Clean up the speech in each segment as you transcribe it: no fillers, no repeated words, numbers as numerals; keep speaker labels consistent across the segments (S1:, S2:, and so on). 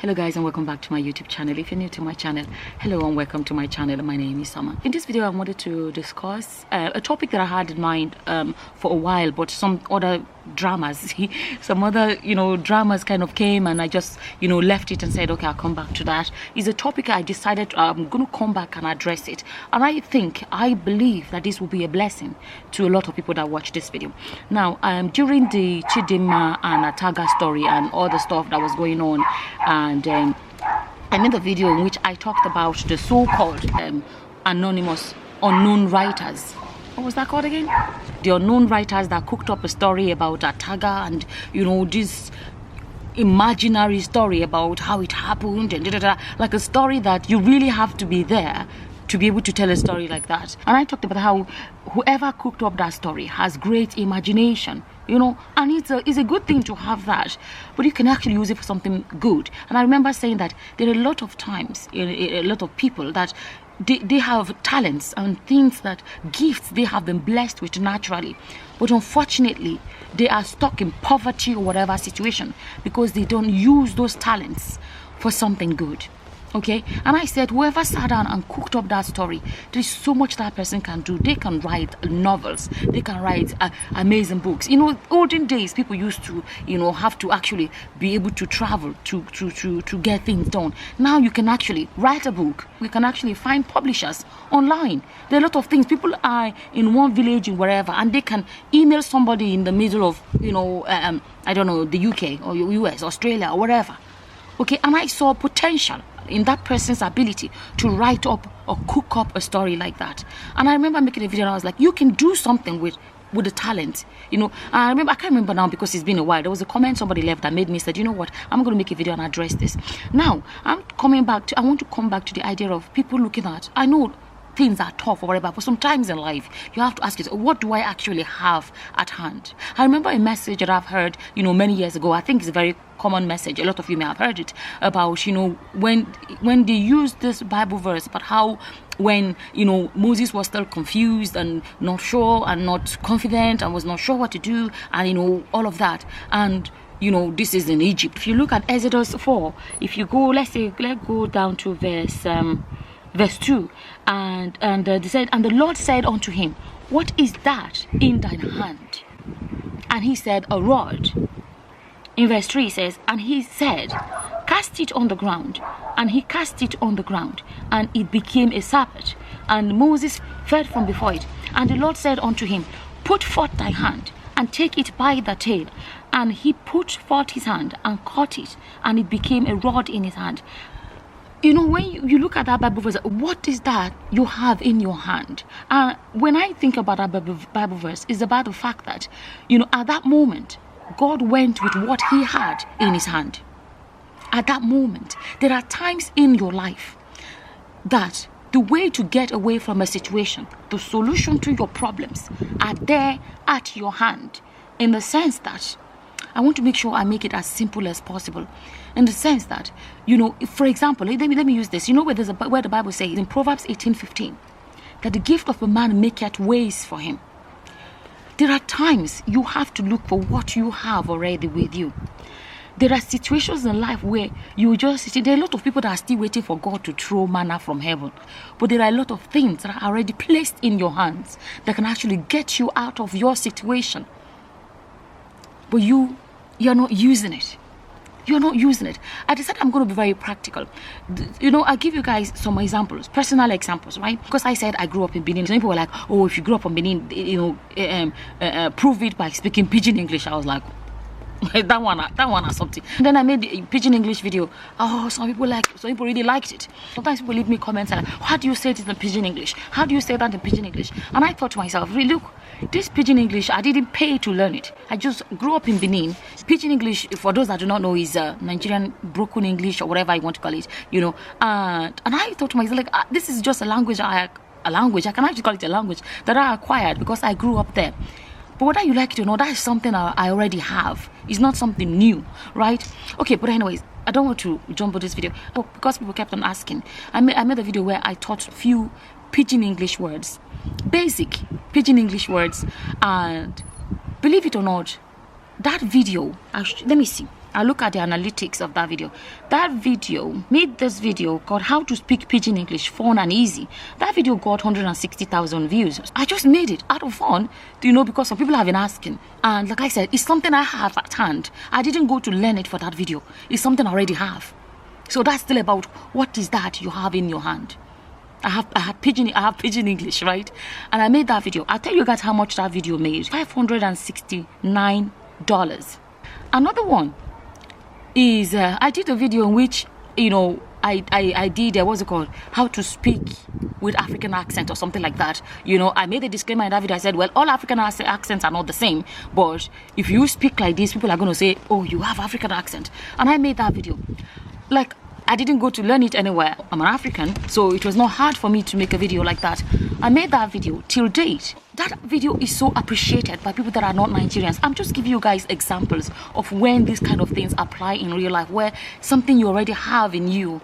S1: Hello guys, and welcome back to my YouTube channel. If you're new to my channel, hello and welcome to my channel. My name is Summer. In this video I wanted to discuss a topic that I had in mind for a while, but some other dramas some other dramas kind of came, and I just left it and said, okay, I'll come back to that. It's a topic I decided I'm going to come back and address it, and I believe that this will be a blessing to a lot of people that watch this video. Now during the Chidinma and Ataga story and all the stuff that was going on, and I made a video in which I talked about the so-called anonymous unknown writers. What was that called again? The unknown writers that cooked up a story about Ataga and this imaginary story about how it happened and like a story that you really have to be there to be able to tell a story like that. And I talked about how whoever cooked up that story has great imagination, and it's a good thing to have that, but you can actually use it for something good. And I remember saying that there are a lot of times, a lot of people that they have talents and things, that gifts they have been blessed with naturally, but unfortunately they are stuck in poverty or whatever situation because they don't use those talents for something good. Okay, and I said whoever sat down and cooked up that story, there's so much that person can do. They can write novels, they can write amazing books. Olden days people used to have to actually be able to travel to get things done. Now you can actually write a book. We can actually find publishers online. There are a lot of things. People are in one village in wherever, and they can email somebody in the middle of I don't know, the UK or US, Australia or wherever. Okay, and I saw potential in that person's ability to write up or cook up a story like that. And I remember making a video and I was like, you can do something with the talent. And I can't remember now because it's been a while. There was a comment somebody left that made me said, you know what, I'm going to make a video and address this. Now I want to come back to the idea of people looking at, I know things are tough or whatever, but sometimes in life you have to ask yourself, what do I actually have at hand? I remember a message that I've heard many years ago. I think it's a very common message, a lot of you may have heard it, about when they use this Bible verse about how when Moses was still confused and not sure and not confident and was not sure what to do, and all of that, and this is in Egypt. If you look at Exodus 4, if you go, let's go down to verse 2, and they said, and the Lord said unto him, what is that in thine hand? And he said, a rod. In verse 3 it says, and he said, cast it on the ground. And he cast it on the ground, and it became a serpent. And Moses fled from before it. And the Lord said unto him, put forth thy hand, and take it by the tail. And he put forth his hand, and caught it, and it became a rod in his hand. When you look at that Bible verse, what is that you have in your hand? When I think about that Bible verse, it's about the fact that, at that moment, God went with what he had in his hand. At that moment, there are times in your life that the way to get away from a situation, the solution to your problems are there at your hand, in the sense that I want to make sure I make it as simple as possible. In the sense that, for example, let me use this. Where the Bible says in Proverbs 18:15 that the gift of a man maketh ways for him. There are times you have to look for what you have already with you. There are situations in life where you just, there are a lot of people that are still waiting for God to throw manna from heaven. But there are a lot of things that are already placed in your hands that can actually get you out of your situation. But you're not using it. You're not using it. I decided I'm going to be very practical. I'll give you guys some examples, personal examples, right? Because I said I grew up in Benin. Some people were like, oh, if you grew up in Benin, prove it by speaking pidgin English. I was like, that one or something. And then I made a pidgin English video. Oh, some people really liked it. Sometimes people leave me comments like, how do you say it in pidgin English? How do you say that in pidgin English? And I thought to myself, really, look, this pidgin English, I didn't pay to learn it. I just grew up in Benin. Pidgin English, for those that do not know, is Nigerian broken English or whatever you want to call it, And I thought to myself, like, this is just a language. I can actually call it a language that I acquired because I grew up there. But whether you like it or not, that is something I already have. It's not something new, right? Okay, but anyways, I don't want to jump on this video. But because people kept on asking, I made a video where I taught few pidgin English words, basic pidgin English words, and believe it or not, that video, let me see. I look at the analytics of that video. That video made this video called How to Speak Pidgin English Fun and Easy. That video got 160,000 views. I just made it out of fun, because some people have been asking. And like I said, it's something I have at hand. I didn't go to learn it for that video. It's something I already have. So that's still about what is that you have in your hand. I have pidgin English, right? And I made that video. I'll tell you guys how much that video made. $569. Another one is I did a video in which I did what's it called, how to speak with African accent or something like that. I made a disclaimer in that video. I said, well, all African accents are not the same, but if you speak like this, people are going to say, oh, you have African accent. And I made that video. Like, I didn't go to learn it anywhere. I'm an African, so it was not hard for me to make a video like that. I made that video till date. That video is so appreciated by people that are not Nigerians. I'm just giving you guys examples of when these kind of things apply in real life, where something you already have in you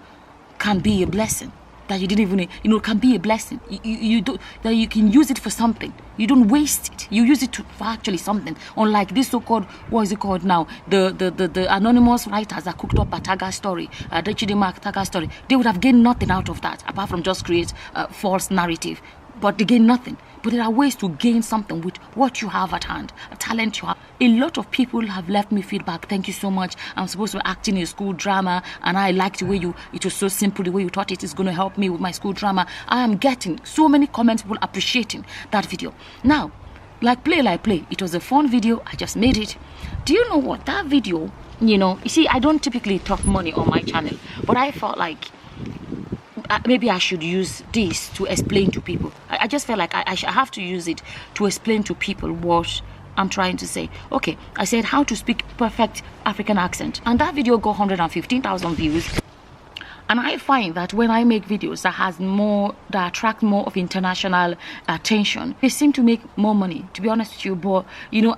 S1: can be a blessing. That you didn't even, can be a blessing. That you can use it for something. You don't waste it. You use it for actually something. Unlike this so-called, what is it called now? The anonymous writers that cooked up a Taga story, the Chidinma Taga story. They would have gained nothing out of that, apart from just create a false narrative. But they gain nothing. But there are ways to gain something with what you have at hand, a talent you have. A lot of people have left me feedback. Thank you so much. I'm supposed to be acting in a school drama, and I liked the way it was so simple, the way you thought it is going to help me with my school drama. I am getting so many comments, people appreciating that video. Now, like play, it was a fun video. I just made it. Do you know what? That video, you see, I don't typically talk money on my channel, but I felt like maybe I should use this to explain to people. I just felt like I have to use it to explain to people what I'm trying to say. Okay, I said how to speak perfect African accent, and that video got 115,000 views. And I find that when I make videos that attract more of international attention, they seem to make more money, to be honest with you. But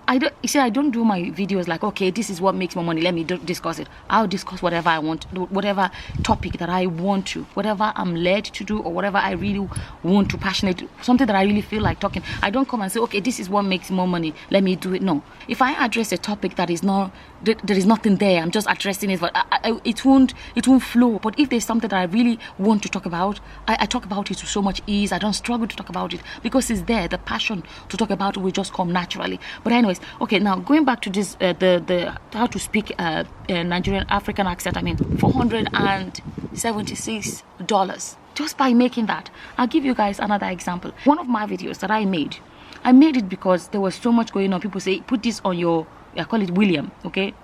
S1: I don't do my videos like, okay, this is what makes more money, let me discuss it. I'll discuss whatever I want, whatever topic that I want to, whatever I'm led to do, or whatever I really want to, passionate, something that I really feel like talking. I don't come and say, okay, this is what makes more money, let me do it. No. If I address a topic that is not, there is nothing there, I'm just addressing it, but it won't flow. But if there's something that I really want to talk about, I talk about it with so much ease. I don't struggle to talk about it because it's there. The passion to talk about it will just come naturally. But anyways, okay, now going back to this, the how to speak Nigerian African accent. I mean, $476 just by making that. I'll give you guys another example. One of my videos that I made it because there was so much going on. People say, put this on your, I call it William, okay?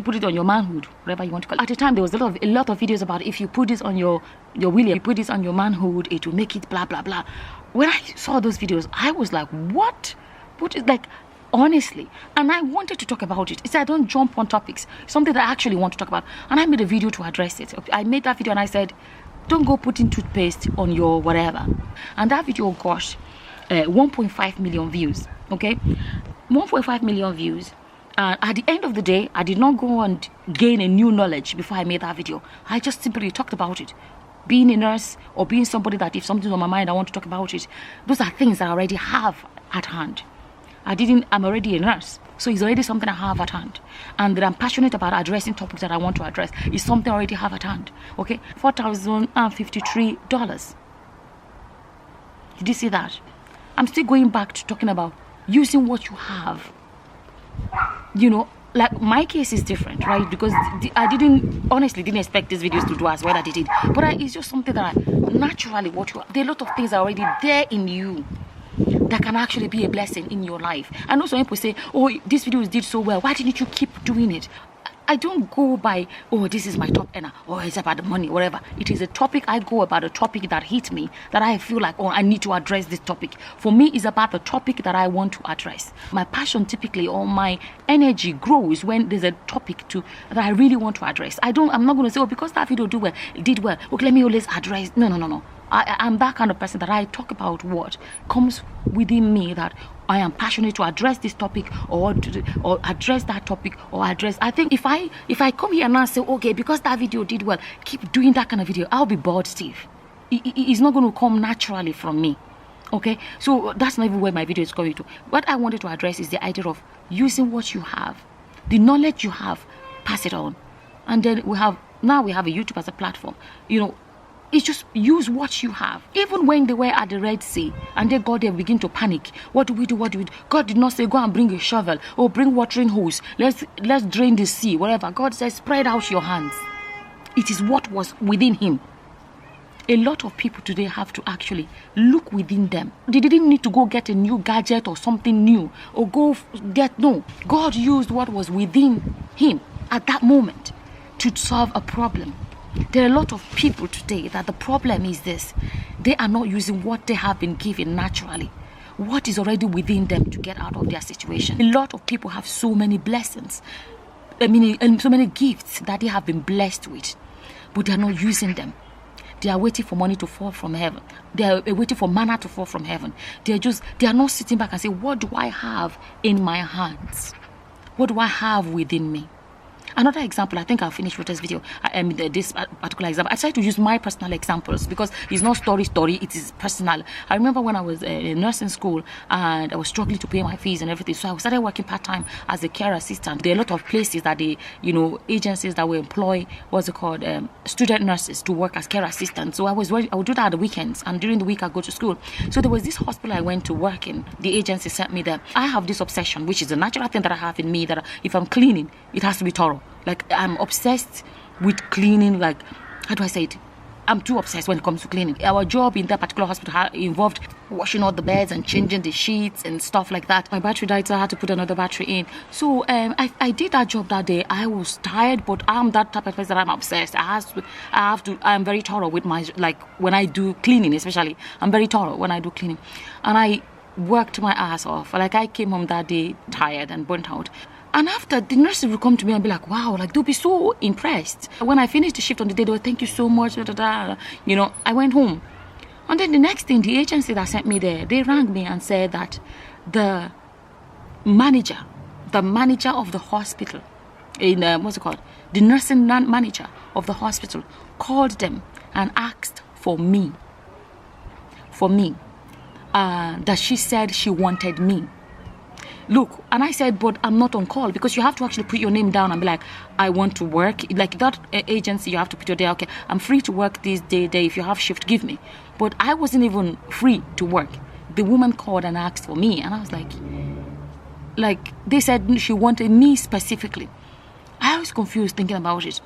S1: Put it on your manhood, whatever you want to call it. At the time, there was a lot of videos about if you put this on your William, you put this on your manhood, it will make it blah blah blah. When I saw those videos, I was like, what? What is, like, honestly? And I wanted to talk about it. It's I don't jump on topics, something that I actually want to talk about. And I made a video to address it. I made that video and I said, don't go putting toothpaste on your whatever. And that video got 1.5 million views. Okay, 1.5 million views. At the end of the day, I did not go and gain a new knowledge before I made that video. I just simply talked about it. Being a nurse or being somebody that if something's on my mind, I want to talk about it. Those are things that I already have at hand. I'm already a nurse. So it's already something I have at hand. And that I'm passionate about addressing topics that I want to address. It's something I already have at hand. Okay? $4,053. Did you see that? I'm still going back to talking about using what you have. Like my case is different, right? Because I honestly didn't expect these videos to do as well as they did. But it's just something that naturally there are a lot of things already there in you that can actually be a blessing in your life. I know some people say, oh, this video did so well, why didn't you keep doing it? I don't go by, oh, this is my top earner, or it's about the money, whatever. It is a topic. I go about a topic that hits me, that I feel like, oh, I need to address this topic. For me, it's about the topic that I want to address. My passion typically, or my energy grows when there's a topic that I really want to address. I'm not going to say, oh, because that video did well, okay, let me always address. No. I'm that kind of person that I talk about what comes within me, that I am passionate to address this topic or address that topic or address. I think if I come here and now say, okay, because that video did well, keep doing that kind of video, I'll be bored, Steve. It's not going to come naturally from me. Okay, so that's not even where my video is going to. What I wanted to address is the idea of using what you have, the knowledge you have, pass it on. And then we have a YouTube as a platform. It's just use what you have. Even when they were at the Red Sea and they got there, begin to panic. What do we do? What do we do? God did not say, go and bring a shovel or bring watering hose. Let's drain the sea, whatever. God says, spread out your hands. It is what was within him. A lot of people today have to actually look within them. They didn't need to go get a new gadget or something new or no. God used what was within him at that moment to solve a problem. There are a lot of people today that the problem is this. They are not using what they have been given naturally. What is already within them to get out of their situation. A lot of people have so many blessings. And so many gifts that they have been blessed with. But they are not using them. They are waiting for money to fall from heaven. They are waiting for manna to fall from heaven. They are not sitting back and say, what do I have in my hands? What do I have within me? Another example, I think I'll finish with this video. This particular example. I try to use my personal examples because it's not story, it is personal. I remember when I was in nursing school and I was struggling to pay my fees and everything. So I started working part-time as a care assistant. There are a lot of places that agencies that will employ, student nurses to work as care assistants. So I would do that at the weekends, and during the week I go to school. So there was this hospital I went to work in. The agency sent me there. I have this obsession, which is a natural thing that I have in me, that if I'm cleaning, it has to be thorough. Like, I'm obsessed with cleaning. Like, how do I say it? I'm too obsessed when it comes to cleaning. Our job in that particular hospital involved washing all the beds and changing the sheets and stuff like that. My battery died, so I had to put another battery in. So I did that job that day. I was tired, but I'm that type of person that I'm obsessed. I'm very thorough with when I do cleaning, especially. I'm very thorough when I do cleaning. And I worked my ass off. Like, I came home that day tired and burnt out. And after, the nurses would come to me and be like, wow, like, they'll be so impressed. When I finished the shift on the day, they would, thank you so much, I went home. And then the next thing, the agency that sent me there, they rang me and said that the manager of the hospital, the nursing manager of the hospital called them and asked for me, that she said she wanted me. Look, and I said, but I'm not on call, because you have to actually put your name down and be like, I want to work. Like, that agency, you have to put your day, okay, I'm free to work this day. If you have shift, give me. But I wasn't even free to work. The woman called and asked for me, and I was like, they said she wanted me specifically. I was confused thinking about it.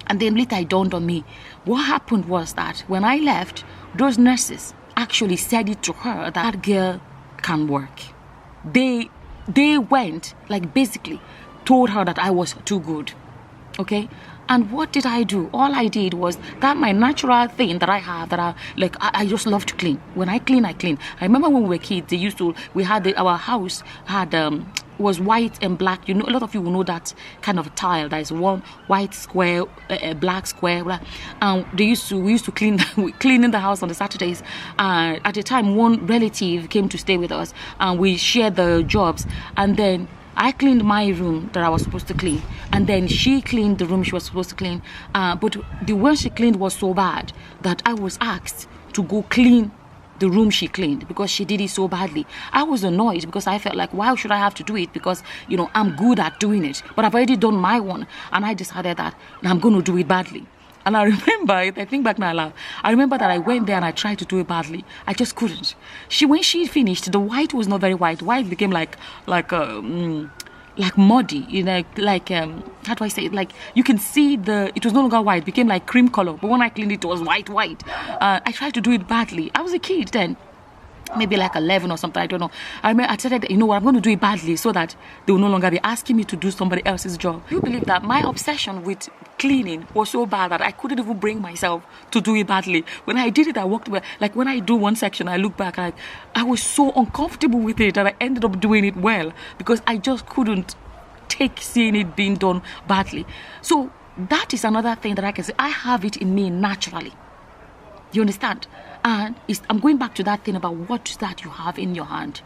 S1: And then later it dawned on me. What happened was that when I left, those nurses actually said it to her that girl can work. They went, like, basically told her that I was too good. Okay? And what did I do? All I did was that my natural thing that I have, that I just love to clean. When I clean, I clean. I remember when we were kids, our house was white and black. A lot of you will know that kind of tile. That is one white square, a black square. And we used to clean in the house on the Saturdays. At the time, one relative came to stay with us, and we shared the jobs. And then I cleaned my room that I was supposed to clean, and then she cleaned the room she was supposed to clean. But the one she cleaned was so bad that I was asked to go clean the room she cleaned because she did it so badly. I was annoyed because I felt like, why should I have to do it? Because, I'm good at doing it, but I've already done my one, and I decided that I'm going to do it badly. And I remember, I think back now, I laugh. I remember that I went there and I tried to do it badly. I just couldn't. When she finished, the white was not very white. White became like muddy, how do I say it? Like, you can see it was no longer white, it became like cream color. But when I cleaned it, it was white. I tried to do it badly. I was a kid then, maybe like 11 or something, I don't know. I remember I decided, I'm going to do it badly so that they will no longer be asking me to do somebody else's job. You believe that my obsession with cleaning was so bad that I couldn't even bring myself to do it badly. When I did it, I walked away. Like, when I do one section, I look back, I was so uncomfortable with it, and I ended up doing it well because I just couldn't take seeing it being done badly. So that is another thing that I can say. I have it in me naturally. You understand? And I'm going back to that thing about what is that you have in your hand.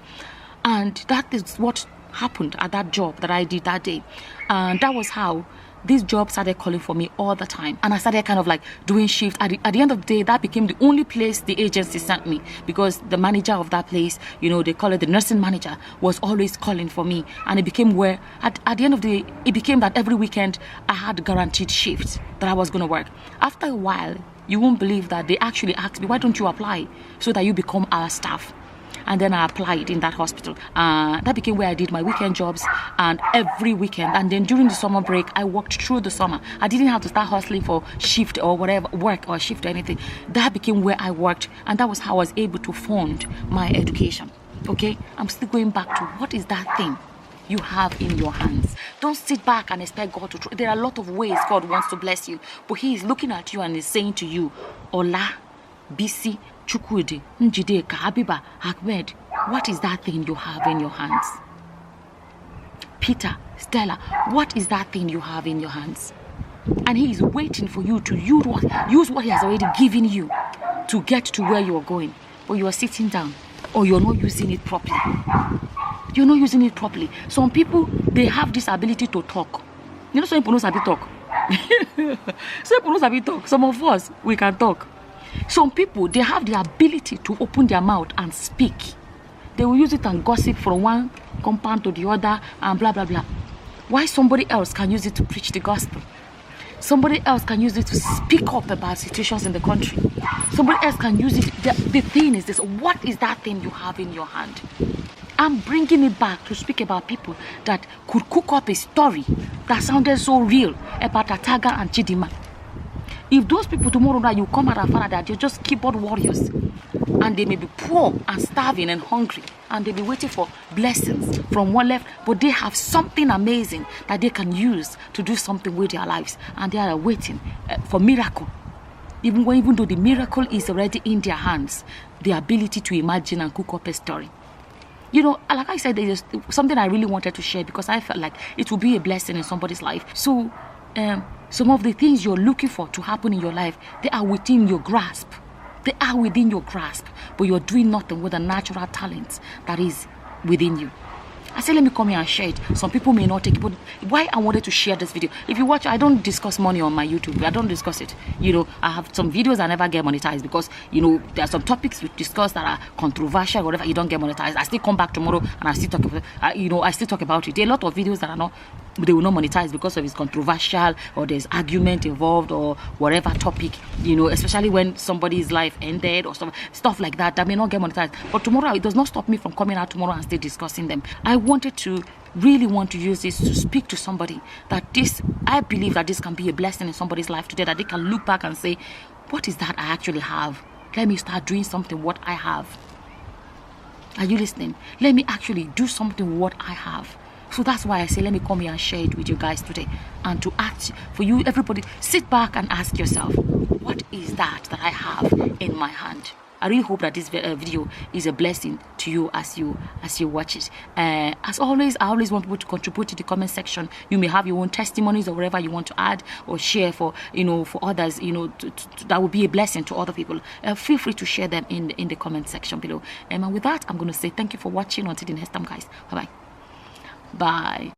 S1: And that is what happened at that job that I did that day. And that was how this job started calling for me all the time, and I started kind of like doing shift. At the end of the day, that became the only place the agency sent me, because the manager of that place, they call it the nursing manager, was always calling for me. And it became where at the end of the day, it became that every weekend I had guaranteed shifts that I was going to work. After a while, you won't believe that they actually asked me, why don't you apply so that you become our staff? And then I applied in that hospital. That became where I did my weekend jobs, and every weekend. And then during the summer break, I worked through the summer. I didn't have to start hustling for shift or whatever, work or shift or anything. That became where I worked, and that was how I was able to fund my education. Okay? I'm still going back to, what is that thing you have in your hands? Don't sit back and expect God to. There are a lot of ways God wants to bless you, but He is looking at you and is saying to you, Ola, Bisi, Chukwudi, Njideka, Habiba, Ahmed, what is that thing you have in your hands? Peter, Stella, what is that thing you have in your hands? And He is waiting for you to use what He has already given you to get to where you are going. But you are sitting down, or you're not using it properly. You're not using it properly. Some people, they have this ability to talk. Some people know how to talk. Some people know how to talk. Some of us, we can talk. Some people, they have the ability to open their mouth and speak. They will use it and gossip from one compound to the other and blah, blah, blah. Why somebody else can use it to preach the gospel? Somebody else can use it to speak up about situations in the country. Somebody else can use it. The thing is this, what is that thing you have in your hand? I'm bringing it back to speak about people that could cook up a story that sounded so real about Ataga and Chidima. If those people tomorrow night, you come out and find out that they're just keyboard warriors, and they may be poor and starving and hungry, and they'll be waiting for blessings from one left, but they have something amazing that they can use to do something with their lives, and they are waiting for miracle. Even though the miracle is already in their hands, the ability to imagine and cook up a story. Like I said, there's something I really wanted to share, because I felt like it would be a blessing in somebody's life. So, some of the things you're looking for to happen in your life, they are within your grasp. They are within your grasp, but you're doing nothing with the natural talent that is within you. I said, let me come here and share it. Some people may not take it, but why I wanted to share this video. If you watch, I don't discuss money on my YouTube. I don't discuss it. I have some videos I never get monetized because, there are some topics we discuss that are controversial, whatever, you don't get monetized. I still come back tomorrow and I still talk about I still talk about it. There are a lot of videos that are not, they will not monetize because of it's controversial, or there's argument involved, or whatever topic, especially when somebody's life ended or stuff like that may not get monetized. But tomorrow, it does not stop me from coming out tomorrow and still discussing them. I really want to use this to speak to somebody I believe that this can be a blessing in somebody's life today, that they can look back and say, what is that I actually have? Let me start doing something what I have. Are you listening? Let me actually do something what I have. So that's why I say, let me come here and share it with you guys today. And to ask for you, everybody, sit back and ask yourself, what is that I have in my hand? I really hope that this video is a blessing to you as you watch it. As always, I always want people to contribute to the comment section. You may have your own testimonies or whatever you want to add or share for others. That would be a blessing to other people. Feel free to share them in the comment section below. And with that, I'm going to say thank you for watching. Until the next time, guys. Bye bye.